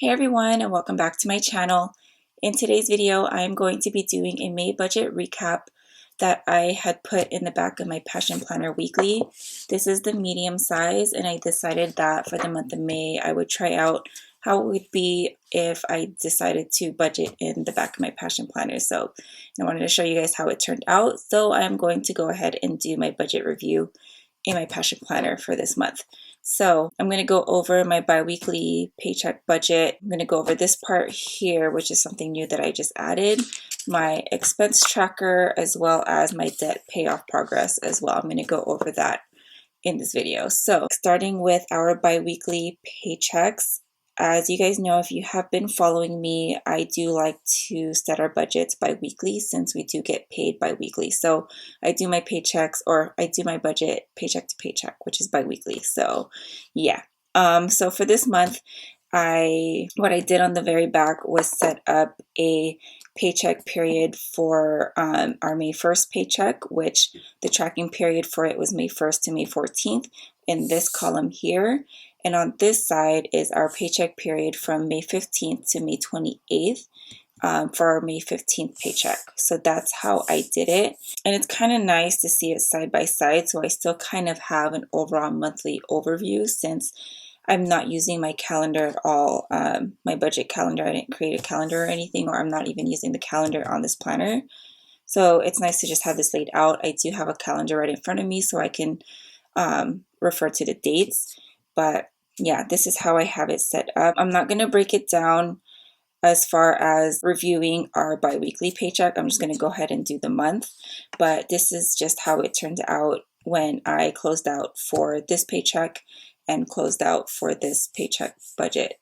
Hey everyone, and welcome back to my channel. In today's video, I'm going to be doing a May budget recap that I had put in the back of my Passion Planner Weekly. This is the medium size, and I decided that for the month of May, I would try out how it would be if I decided to budget in the back of my Passion Planner. So I wanted to show you guys how it turned out. So I'm going to go ahead and do my budget review in my Passion Planner for this month. So I'm going to go over my biweekly paycheck budget. I'm going to go over this part here, which is something new that I just added, my expense tracker, as well as my debt payoff progress as well. I'm going to go over that in this video. So starting with our biweekly paychecks, as you guys know, if you have been following me, I do like to set our budgets bi-weekly since we do get paid bi-weekly. So I do my paychecks, or I do my budget paycheck to paycheck, which is bi-weekly. So yeah. So for this month, what I did on the very back was set up a paycheck period for our May 1st paycheck, which the tracking period for it was May 1st to May 14th in this column here. And on this side is our paycheck period from May 15th to May 28th for our May 15th paycheck. So that's how I did it. And it's kind of nice to see it side by side. So I still kind of have an overall monthly overview since I'm not using my calendar at all, my budget calendar. I didn't create a calendar or anything, or I'm not even using the calendar on this planner. So it's nice to just have this laid out. I do have a calendar right in front of me so I can refer to the dates. But yeah, this is how I have it set up. I'm not going to break it down as far as reviewing our biweekly paycheck. I'm just going to go ahead and do the month. But this is just how it turned out when I closed out for this paycheck and closed out for this paycheck budget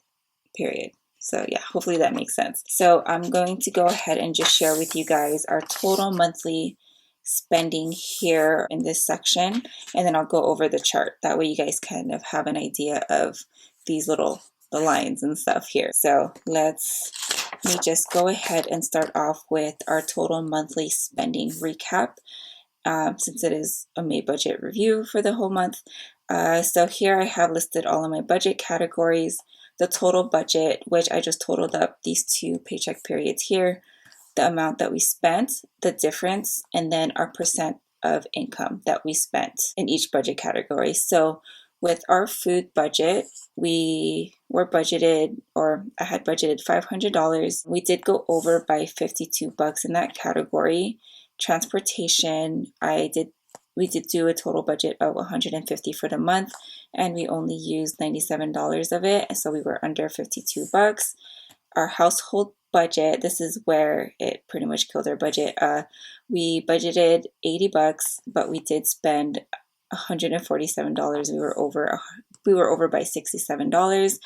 period. So yeah, hopefully that makes sense. So I'm going to go ahead and just share with you guys our total monthly spending here in this section, and then I'll go over the chart. That way you guys kind of have an idea of these the lines and stuff here. So let me just go ahead and start off with our total monthly spending recap, since it is a May budget review for the whole month. So here I have listed all of my budget categories, the total budget, which I just totaled up these two paycheck periods here, the amount that we spent, the difference, and then our percent of income that we spent in each budget category. So with our food budget, we were budgeted, or I had budgeted $500. We did go over by $52 in that category. Transportation, we did do a total budget of $150 for the month, and we only used $97 of it, so we were under $52. Our household budget, this is where it pretty much killed our budget. We budgeted $80, but we did spend $147. We were over by $67.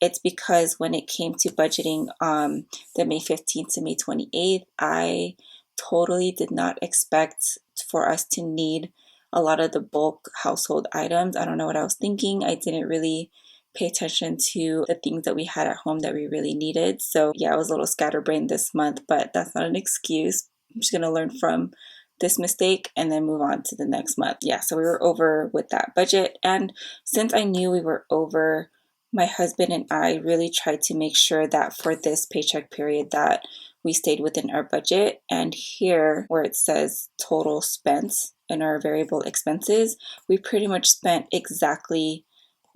It's because when it came to budgeting the May 15th to May 28th, I totally did not expect for us to need a lot of the bulk household items. I don't know what I was thinking. I didn't really pay attention to the things that we had at home that we really needed. So yeah, I was a little scatterbrained this month, but that's not an excuse. I'm just going to learn from this mistake and then move on to the next month. Yeah, so we were over with that budget. And since I knew we were over, my husband and I really tried to make sure that for this paycheck period that we stayed within our budget. And here where it says total spent in our variable expenses, we pretty much spent exactly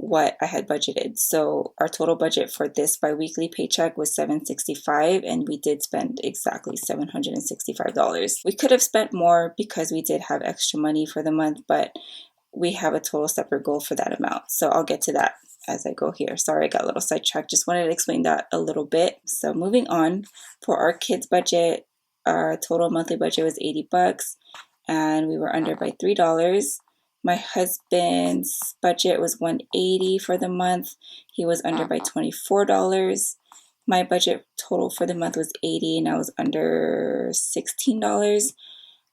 what I had budgeted. So our total budget for this biweekly paycheck was $765, and we did spend exactly $765. We could have spent more because we did have extra money for the month, but we have a total separate goal for that amount. So I'll get to that as I go here. Sorry, I got a little sidetracked. Just wanted to explain that a little bit. So moving on, for our kids budget, our total monthly budget was $80, and we were under by $3. My husband's budget was $180 for the month. He was under by $24. My budget total for the month was $80, and I was under $16.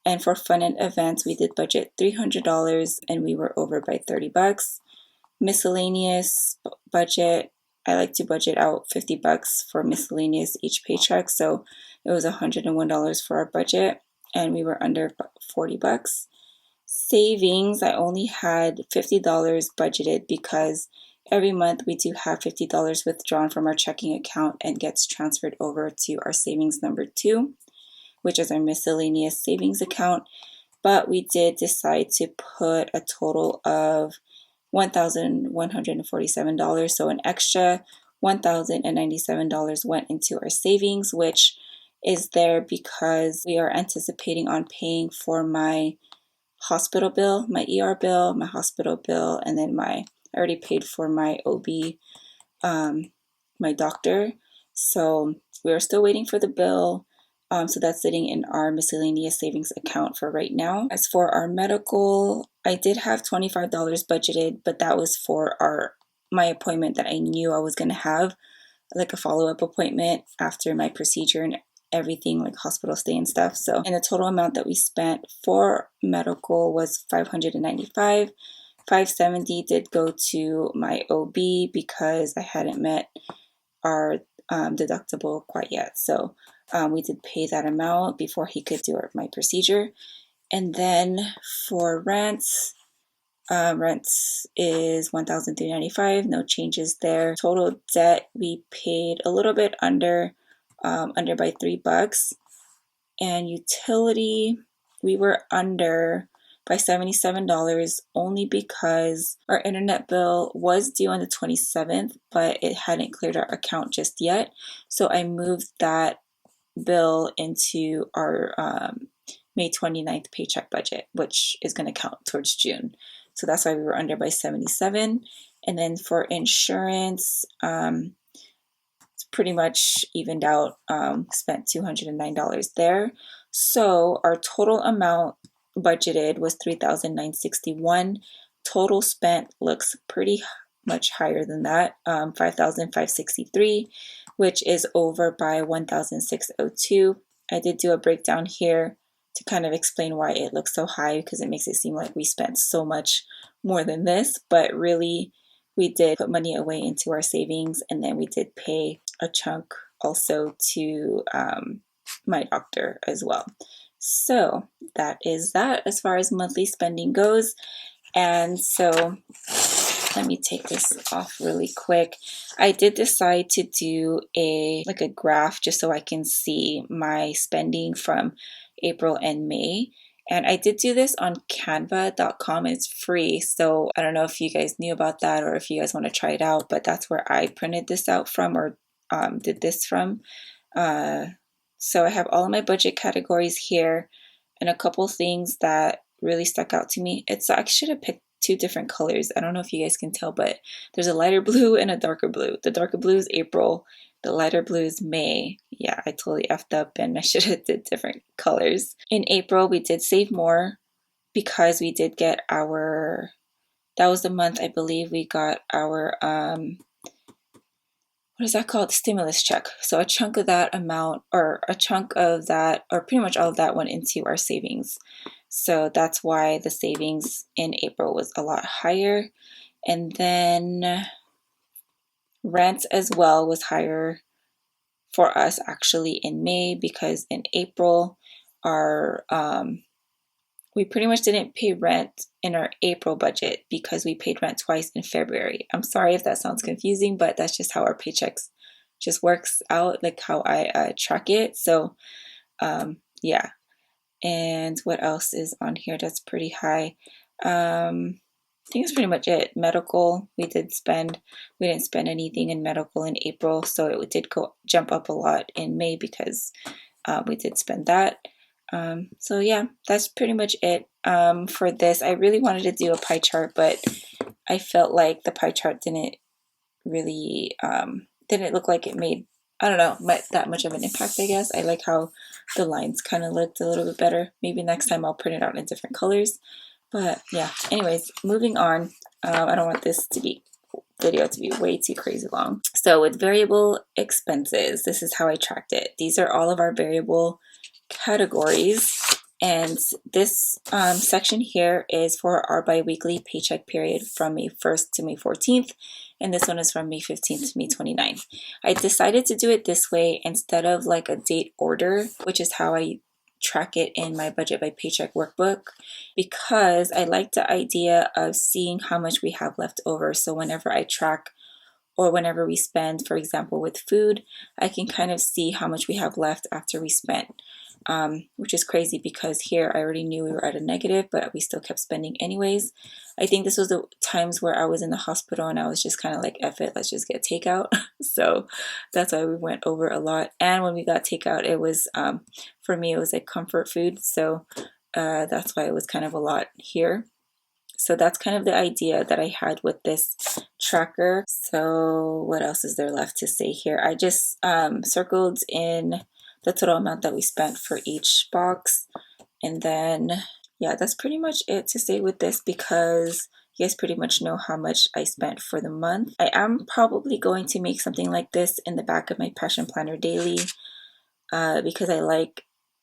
And for fun and events, we did budget $300, and we were over by $30. Miscellaneous budget, I like to budget out $50 for miscellaneous each paycheck. So it was $101 for our budget, and we were under $40. Savings, I only had $50 budgeted because every month we do have $50 withdrawn from our checking account and gets transferred over to our savings number 2, which is our miscellaneous savings account. But we did decide to put a total of $1,147. So an extra $1,097 went into our savings, which is there because we are anticipating on paying for my hospital bill, my ER bill, my hospital bill, and then I already paid for my OB, my doctor. So we are still waiting for the bill. So that's sitting in our miscellaneous savings account for right now. As for our medical, I did have $25 budgeted, but that was for my appointment that I knew I was going to have, like a follow-up appointment after my procedure and everything, like hospital stay and stuff. So, and the total amount that we spent for medical was $595. $570 did go to my OB because I hadn't met our deductible quite yet. So we did pay that amount before he could do my procedure. And then for rents is $1,395, no changes there. Total debt, we paid a little bit under by $3. And utility, we were under by $77 only because our internet bill was due on the 27th, but it hadn't cleared our account just yet. So I moved that bill into our May 29th paycheck budget, which is going to count towards June. So that's why we were under by 77. And then for insurance, it's pretty much evened out, spent $209 there. So our total amount budgeted was $3,961. Total spent looks pretty much higher than that, $5,563, which is over by $1,602. I did do a breakdown here to kind of explain why it looks so high, because it makes it seem like we spent so much more than this, but really we did put money away into our savings, and then we did pay a chunk also to my doctor as well. So that is that as far as monthly spending goes. And so let me take this off really quick. I did decide to do a graph just so I can see my spending from April and May. And I did do this on canva.com. It's free. So I don't know if you guys knew about that or if you guys want to try it out, but that's where I printed this out from, or did this from. So I have all of my budget categories here and a couple things that really stuck out to me. I should have picked 2 different colors. I don't know if you guys can tell, but there's a lighter blue and a darker blue. The darker blue is April. The lighter blue is May. Yeah, I totally effed up and I should have did different colors. In April, we did save more because we did get that was the month I believe we got our, what is that called? Stimulus check. So a chunk of that amount, or a chunk of that, or pretty much all of that went into our savings. So that's why the savings in April was a lot higher. And then rent as well was higher for us actually in May, because in April we pretty much didn't pay rent in our April budget because we paid rent twice in February. I'm sorry if that sounds confusing, but that's just how our paychecks just works out, like how I track it. So yeah. And what else is on here that's pretty high? I think that's pretty much it. Medical, we didn't spend anything in medical in April, so it did jump up a lot in May because we did spend that. So yeah, that's pretty much it for this. I really wanted to do a pie chart, but I felt like the pie chart didn't really didn't look like it made, I don't know, that much of an impact, I guess. I like how the lines kind of looked a little bit better. Maybe next time I'll print it out in different colors. But yeah, anyways, moving on. I don't want this video to be way too crazy long. So with variable expenses, this is how I tracked it. These are all of our variable categories. And this section here is for our bi-weekly paycheck period from May 1st to May 14th. And this one is from May 15th to May 29th. I decided to do it this way instead of like a date order, which is how I track it in my budget by paycheck workbook because I like the idea of seeing how much we have left over. So whenever I track or whenever we spend, for example, with food, I can kind of see how much we have left after we spent, which is crazy because here I already knew we were at a negative, but we still kept spending anyways. I think this was the times where I was in the hospital and I was just kind of like, F it, let's just get takeout. So that's why we went over a lot. And when we got takeout, it was, for me, it was like comfort food. So that's why it was kind of a lot here. So that's kind of the idea that I had with this tracker. So what else is there left to say here? I just circled in the total amount that we spent for each box. And then, yeah, that's pretty much it to say with this because you guys pretty much know how much I spent for the month. I am probably going to make something like this in the back of my Passion Planner daily because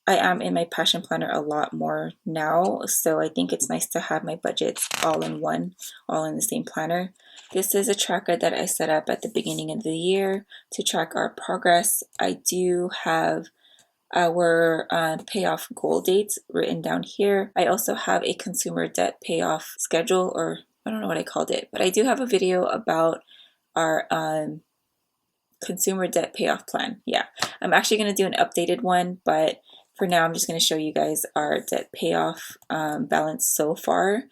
I am in my Passion Planner a lot more now, so I think it's nice to have my budgets all in one, all in the same planner. This is a tracker that I set up at the beginning of the year to track our progress. I do have our payoff goal dates written down here. I also have a consumer debt payoff schedule, or I don't know what I called it, but I do have a video about our consumer debt payoff plan. Yeah, I'm actually going to do an updated one, but for now I'm just going to show you guys our debt payoff balance so far.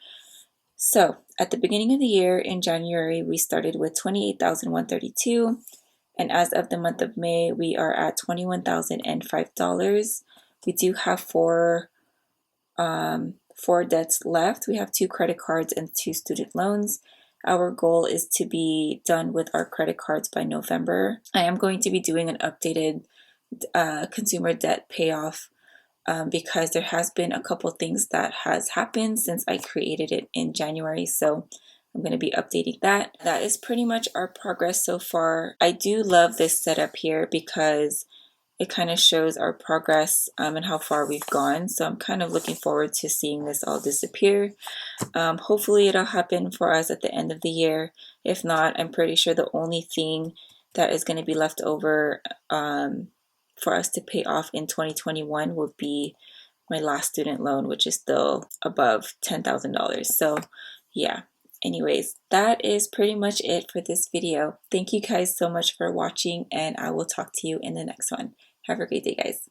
So at the beginning of the year in January, we started with $28,132, and as of the month of May, we are at $21,005. We do have four debts left. We have 2 credit cards and 2 student loans. Our goal is to be done with our credit cards by November. I am going to be doing an updated consumer debt payoff because there has been a couple things that has happened since I created it in January. So I'm going to be updating that. That is pretty much our progress so far. I do love this setup here because it kind of shows our progress and how far we've gone. So I'm kind of looking forward to seeing this all disappear. Hopefully it'll happen for us at the end of the year. If not, I'm pretty sure the only thing that is going to be left over for us to pay off in 2021 will be my last student loan, which is still above $10,000. So yeah, anyways, that is pretty much it for this video. Thank you guys so much for watching, and I will talk to you in the next one. Have a great day, guys.